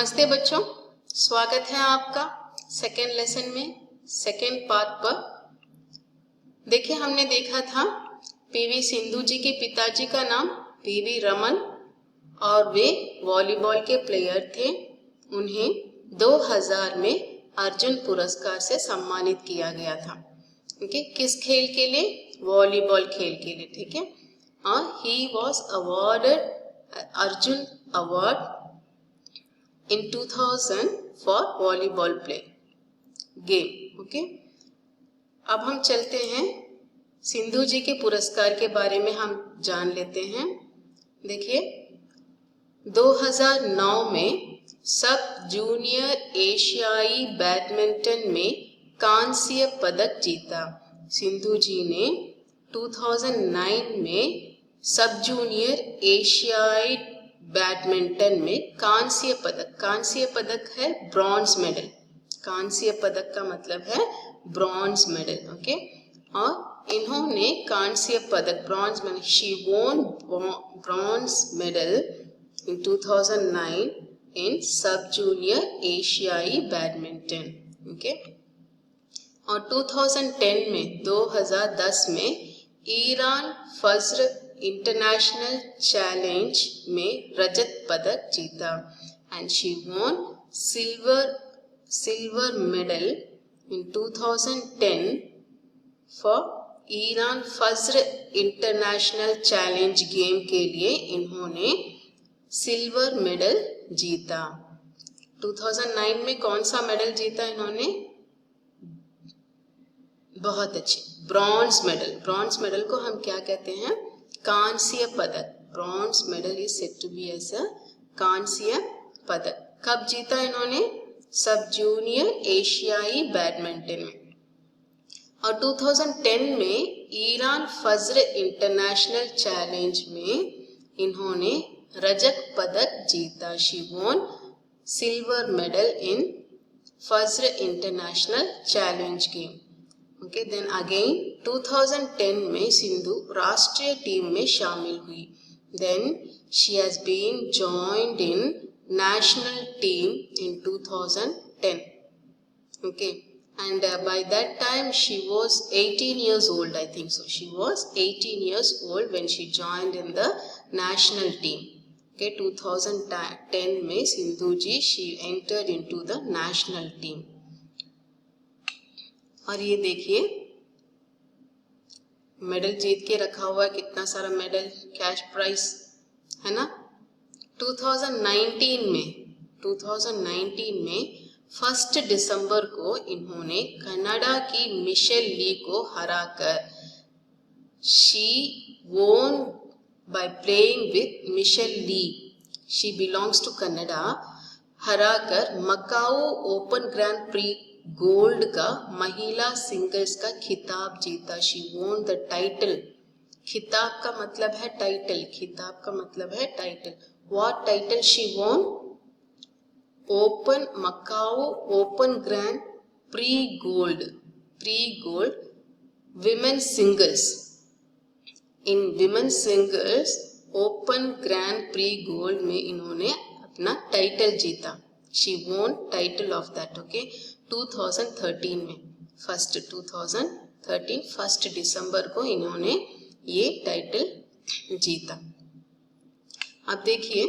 नमस्ते बच्चों, स्वागत है आपका सेकेंड लेसन में सेकेंड पार्ट पर। देखिए, हमने देखा था पीवी सिंधु जी के पिताजी का नाम पीवी रमन और वे वॉलीबॉल के प्लेयर थे। उन्हें 2000 में अर्जुन पुरस्कार से सम्मानित किया गया था। ओके, किस खेल के लिए? वॉलीबॉल खेल के लिए। ठीक है, और he was awarded Arjun award in 2000 for volleyball play game. Okay, अब हम चलते हैं सिंधु जी के पुरस्कार के बारे में हम जान लेते हैं। देखिए, 2009 में सब जूनियर एशियाई बैडमिंटन में कांस्य पदक जीता। सिंधु जी ने 2009 में सब जूनियर एशियाई बैडमिंटन में कांस्य पदक है ब्रॉन्ज मेडल। कांस्य पदक का मतलब है ब्रॉन्ज मेडल। ओके, और इन्होंने कांस्य पदक ब्रॉन्ज मेडल, शी वोन ब्रॉन्ज मेडल इन 2009 इन सब जूनियर एशियाई बैडमिंटन। ओके, और 2010 में ईरान फज्र इंटरनेशनल चैलेंज में रजत पदक जीता and she won silver medal in 2010 for Iran फज्र international challenge game के लिए इन्होंने सिल्वर मेडल जीता। 2009 में कौन सा मेडल जीता इन्होंने? बहुत अच्छे, ब्रॉन्ज मेडल। ब्रॉन्ज मेडल को हम क्या कहते हैं? कांस्य पदक। Bronze medal is said to be as a कांस्य पदक। कब जीता इन्होंने? सब जूनियर एशियाई बैडमिंटन में। और 2010 में ईरान फज्र इंटरनेशनल चैलेंज में इन्होंने रजत पदक जीता। She won silver medal in Fajr international challenge game. Okay, then again 2010 में सिंधु राष्ट्रीय टीम में शामिल हुई। Then she has been joined in national team in 2010. Okay, and by that time she was 18 years old, I think so. She was 18 years old when she joined in the national team. Okay, 2010 में सिंधु जी she entered into the national team. और ये देखिए, medal जीत के रखा हुआ है, कितना सारा मेडल, कैश प्राइस है ना। 2019 में 1 दिसंबर को इन्होंने कनाडा की मिशेल ली को हराकर, she won by playing with Michelle Li, she belongs to Canada, हराकर Macau Open Grand Prix Gold का महिला सिंगल्स का खिताब जीता। She won the title. खिताब का मतलब है टाइटल, खिताब का मतलब है टाइटल। व्हाट टाइटल शी वोन? Open Macau Open Grand Prix gold women singles. इन women singles open Grand Prix gold में इन्होंने अपना टाइटल जीता। शी वोन टाइटल ऑफ दैट। ओके, 2013 में 1 दिसंबर को इन्होंने ये टाइटल जीता। अब देखिए,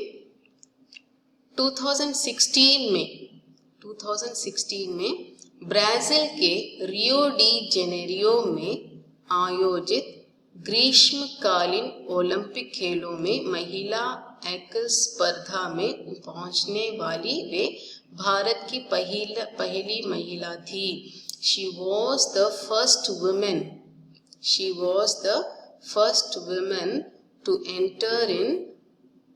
2016 में ब्राजील के रियो डी जेनेरियो में आयोजित ग्रीष्मकालीन ओलंपिक खेलों में महिला एकल स्पर्धा में पहुंचने वाली वे भारत की पहली महिला थी। She was the first woman to enter in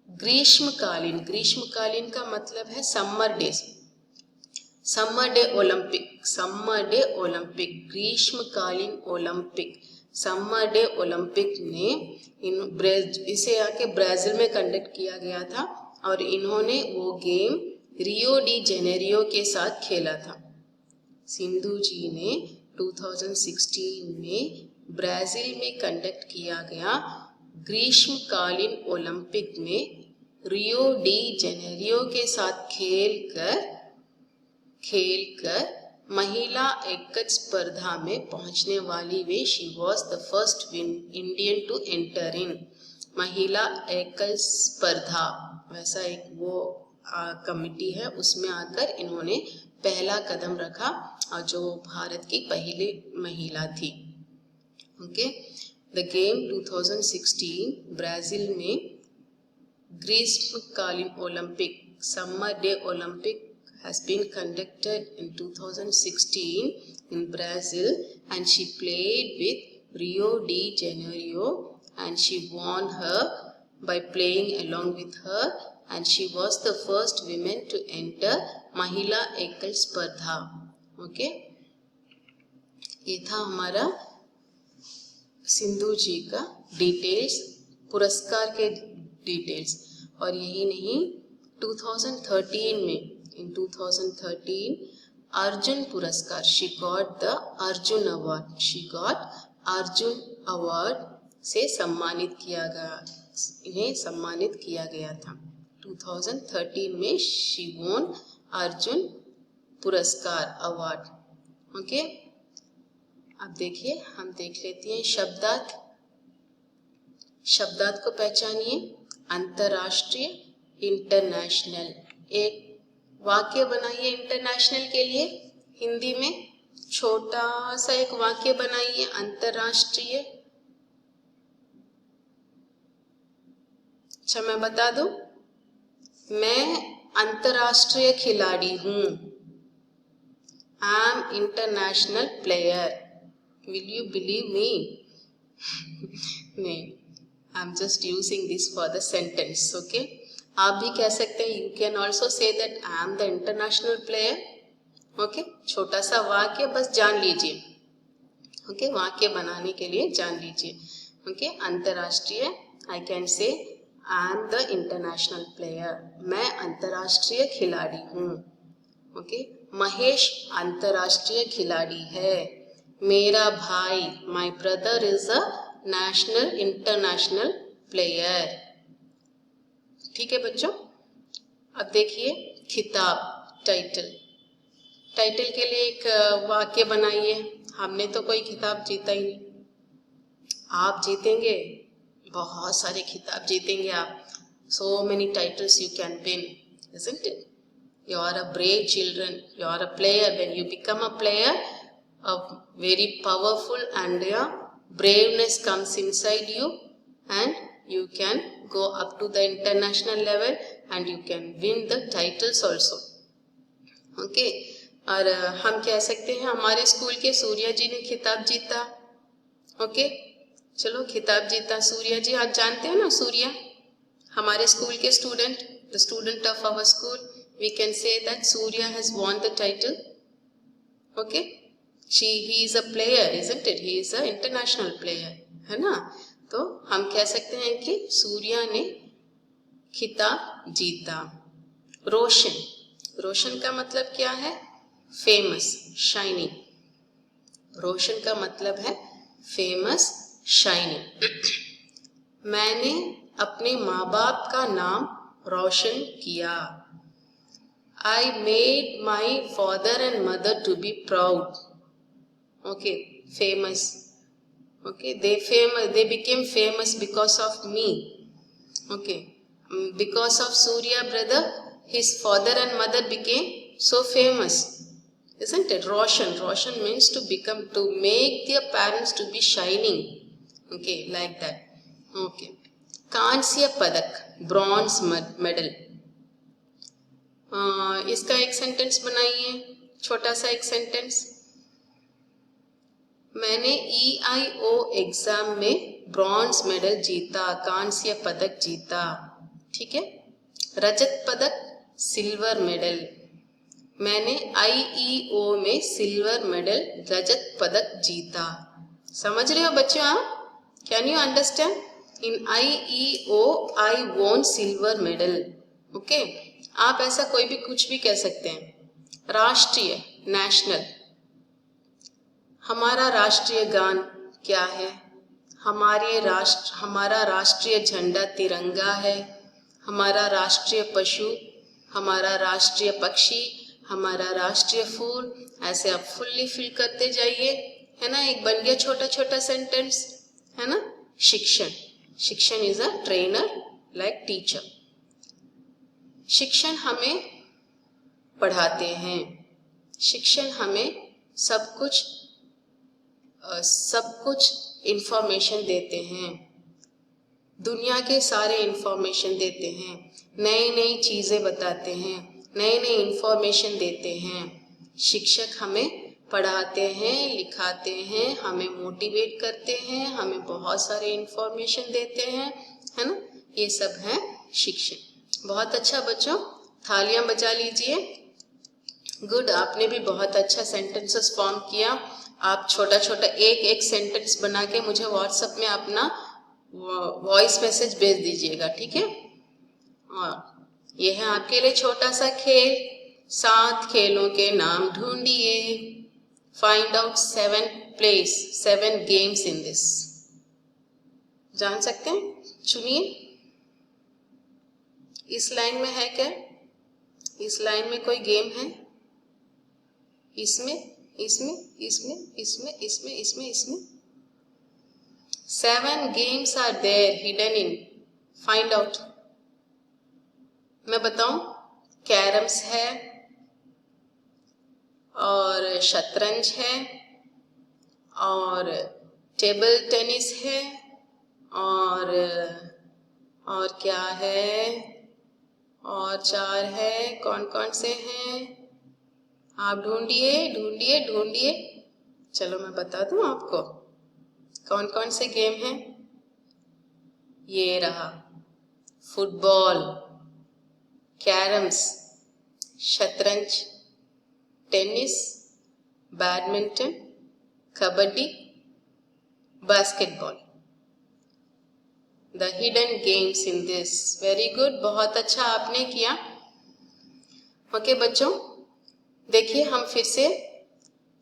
ग्रीष्मकालीन का मतलब है समर डे ओलंपिक, ग्रीष्मकालीन ओलंपिक, समर डे ओलंपिक ने इसे आके ब्राजील में कंडक्ट किया गया था और इन्होंने वो गेम रियो डी जेनेरियो के साथ खेला था। सिंधु जी ने 2016 में ब्राजील में कंडक्ट किया गया ग्रीष्मकालीन ओलंपिक में रियो डी जेनेरियो के साथ खेलकर महिला एकल स्पर्धा में पहुंचने वाली वे she was the first Indian to enter in. महिला एकल स्पर्धा वैसा एक वो कमिटी है, उसमें आकर इन्होंने पहला कदम रखा और जो भारत की पहली महिला थी। ओके, द गेम 2016 ब्राजील में ग्रीष्मकालीन Olympic summer day Olympic has been conducted in 2016 in Brazil, and she played with Rio de Janeiro, and she won her by playing along with her, and she was the first woman to enter Mahila Ekal Spardha. Okay, ये था हमारा सिंधु जी का details, पुरस्कार के details. और यही नहीं, 2013 में in 2013 अर्जुन पुरस्कार, she got the Arjun award, she got Arjun award से सम्मानित किया गया, इन्हें सम्मानित किया गया था। 2013 में she won अर्जुन पुरस्कार अवार्ड। ओके, अब देखिए हम देख लेते हैं शब्दार्थ। शब्दार्थ को पहचानिए। अंतर्राष्ट्रीय, इंटरनेशनल। एक वाक्य बनाइए इंटरनेशनल के लिए, हिंदी में छोटा सा एक वाक्य बनाइए अंतर्राष्ट्रीय। अच्छा, मैं बता दूं, मैं अंतर्राष्ट्रीय खिलाड़ी हूं। I am international player. Will you believe me? नहीं, I am just using this for the sentence. Okay, आप भी कह सकते हैं, you can also say that I am the international player. Okay, छोटा सा वाक्य बस जान लीजिए। ओके, वाक्य बनाने के लिए जान लीजिए। ओके, अंतर्राष्ट्रीय, I can say I am the international player, मैं अंतर्राष्ट्रीय खिलाड़ी हूँ। ओके, महेश अंतर्राष्ट्रीय खिलाड़ी है। मेरा भाई, my brother is a national international player. ठीक है बच्चों, अब देखिए खिताब, टाइटल। टाइटल के लिए एक वाक्य बनाइए। हमने तो कोई खिताब जीता ही नहीं, आप जीतेंगे, बहुत सारे खिताब जीतेंगे आप। so many titles you can win, isn't it? You are a brave children, you are a player. When you become a player, a very powerful and your braveness comes inside you, and you can go up to the international level and you can win the titles also. Okay, और हम कह सकते हैं हमारे school के सूर्या जी ने खिताब जीता। ओके, चलो खिताब जीता सूर्या जी। आप जानते हो ना सूर्या, हमारे स्कूल के student, the student of our school, we can say that Surya has won the title. Okay, he is a player, isn't it? He is a international player, है ना? तो हम कह सकते हैं कि सूर्या ने खिताब जीता। रोशन, रोशन का मतलब क्या है? Famous, shining. रोशन का मतलब है फेमस, शाइनिंग। मैंने अपने माँ बाप का नाम रोशन किया। I made my father and mother to be proud. Okay, famous. Okay, they became famous because of me. Okay, because of Surya brother, his father and mother became so famous, isn't it? Roshan means to become, to make their parents to be shining. Okay, like that. Okay, कांस्य पदक, bronze medal. इसका एक sentence बनाइए, छोटा सा एक sentence. मैंने EIO exam में ब्रॉन्ज मेडल जीता, कांस्य पदक जीता। ठीक है, रजत पदक, सिल्वर मेडल। मैंने IEO में सिल्वर मेडल, रजत पदक जीता। समझ रहे हो बच्चों आप? Can you understand? In IEO I won silver medal. Okay, आप ऐसा कोई भी कुछ भी कह सकते हैं। राष्ट्रीय, नेशनल, हमारा राष्ट्रीय गान क्या है? हमारा राष्ट्रीय झंडा तिरंगा है। हमारा राष्ट्रीय पशु, हमारा राष्ट्रीय पक्षी, हमारा राष्ट्रीय फूल, ऐसे आप फुल्ली फिल करते जाइए, है ना। एक बन गया छोटा छोटा सेंटेंस, है ना। शिक्षण, शिक्षण is a trainer like teacher. शिक्षण हमें पढ़ाते हैं, शिक्षण हमें सब कुछ इंफॉर्मेशन देते हैं, दुनिया के सारे इंफॉर्मेशन देते हैं, नई नई चीज़ें बताते हैं, नई नई इंफॉर्मेशन देते हैं। शिक्षक हमें पढ़ाते हैं, लिखाते हैं, हमें मोटिवेट करते हैं, हमें बहुत सारे इंफॉर्मेशन देते हैं, है ना। ये सब है शिक्षण। बहुत अच्छा बच्चों, थालियां बजा लीजिए। गुड, आपने भी बहुत अच्छा सेंटेंसेस फॉर्म किया। आप छोटा छोटा एक एक सेंटेंस बना के मुझे व्हाट्सएप में अपना वॉइस मैसेज भेज दीजिएगा, ठीक है। और ये है आपके लिए छोटा सा खेल। 7 खेलों के नाम ढूंढिए। Find out 7 games in this. जान सकते हैं, चुनिए। इस लाइन में है क्या? इस लाइन में कोई गेम है? इसमें, इसमें, इसमें, इसमें, इसमें, इसमें, इसमें 7 games are there hidden in. Find out. मैं बताऊं, कैरम्स है और शतरंज है और टेबल टेनिस है और क्या है, और 4 है। कौन कौन से हैं? आप ढूंढिए ढूंढिए ढूंढिए। चलो मैं बता दूं आपको कौन कौन से गेम हैं। ये रहा, फुटबॉल, कैरम्स, शतरंज, tennis, badminton, kabaddi, basketball. The hidden games in this. Very good, बहुत अच्छा आपने किया। ओके बच्चों, देखिए हम फिर से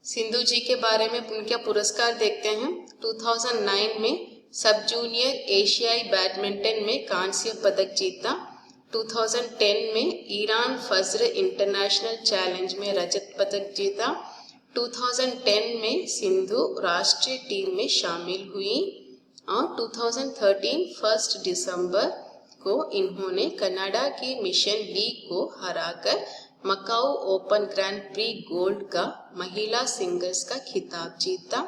सिंधु जी के बारे में उनका पुरस्कार देखते हैं। 2009 में सब जूनियर एशियाई बैडमिंटन में कांस्य पदक जीता। 2010 में ईरान फज्र इंटरनेशनल चैलेंज में रजत पदक जीता। 2010 में सिंधु राष्ट्रीय टीम में शामिल हुई और 2013 1 दिसंबर को इन्होंने कनाडा की मिशन ली को हराकर Macau Open Grand Prix Gold का महिला सिंगल्स का खिताब जीता।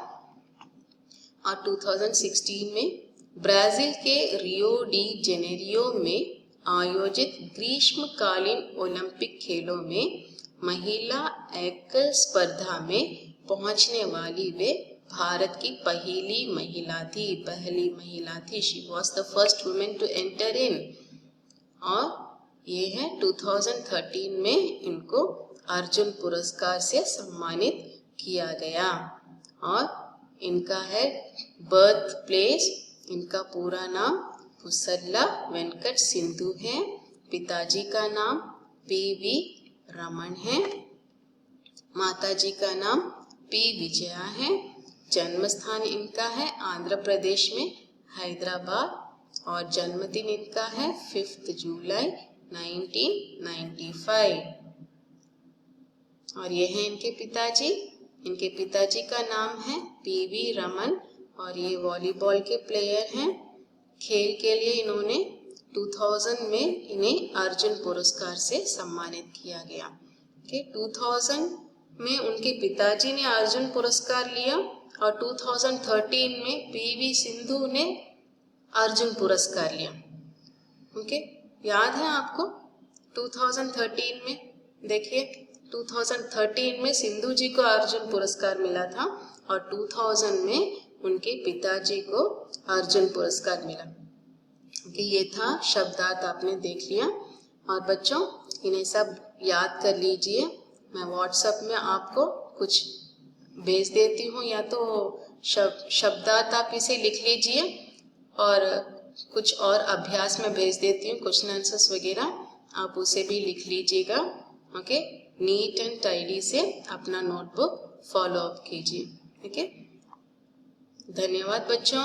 और 2016 में ब्राजील के रियो डी जेनेरियो में आयोजित ग्रीष्मकालीन ओलंपिक खेलों में महिला एकल स्पर्धा में पहुंचने वाली वे भारत की पहली महिला थी। She was the first women to enter in. और ये है 2013 में इनको अर्जुन पुरस्कार से सम्मानित किया गया। और इनका है बर्थ प्लेस, इनका पूरा नाम पुसरला वेंकट सिंधु है। पिताजी का नाम PV रमन है। माताजी का नाम P विजया है। जन्म स्थान इनका है आंध्र प्रदेश में हैदराबाद और जन्मदिन इनका है 5 जुलाई 1995। और ये है इनके पिताजी। इनके पिताजी का नाम है PV रमन और ये वॉलीबॉल के प्लेयर हैं। खेल के लिए इन्होंने 2000 में इन्हें अर्जुन पुरस्कार से सम्मानित किया गया। 2000 में उनके पिताजी ने अर्जुन पुरस्कार लिया और 2013 में PV सिंधु ने अर्जुन पुरस्कार लिया। ओके, याद है आपको 2013 में? देखिए 2013 में सिंधु जी को अर्जुन पुरस्कार मिला था और 2000 में उनके पिताजी को अर्जुन पुरस्कार मिला। ओके, ये था शब्दार्थ, आपने देख लिया। और बच्चों इन्हें सब याद कर लीजिए। मैं व्हाट्सएप में आपको कुछ भेज देती हूँ, या तो शब्दार्थ आप इसे लिख लीजिए और कुछ और अभ्यास में भेज देती हूँ, क्वेश्चन आंसर्स वगैरह, आप उसे भी लिख लीजिएगा। ओके, नीट एंड टाइडी से अपना नोटबुक फॉलो अप कीजिए। ओके, धन्यवाद बच्चों।